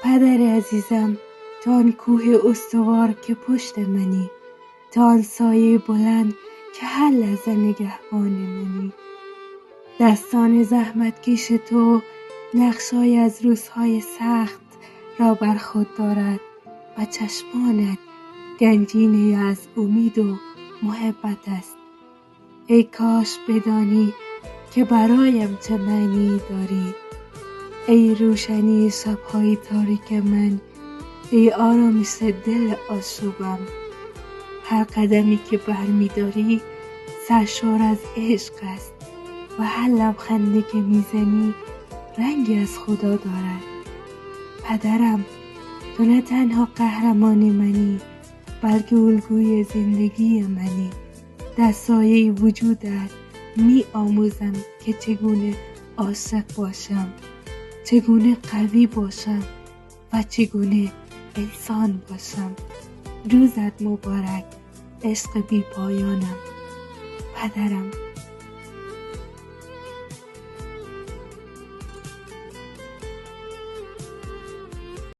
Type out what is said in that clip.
پدر عزیزم، تو آن کوه استوار که پشت منی، تو آن سایه بلند که هر لحظه نگهبان منی. دستان زحمتکش تو نقشای از روزهای سخت را بر خود دارد و چشمانت گنجینه از امید و محبت است. ای کاش بدانی که برایم چه معنی داری. ای روشنی شب‌های تاریک من، ای آرامش دل آشوبم. هر قدمی که برمی‌داری سرشار از عشق است و هر لبخندی که میزنی رنگی از خدا دارد. پدرم، تو نه تنها قهرمان منی بلکه الگوی زندگی منی. در سایه وجودت می آموزم که چگونه عاشق باشم، چگونه قوی باشم و چگونه انسان باشم. روزت مبارک، عشق بی پایانم. پدرم.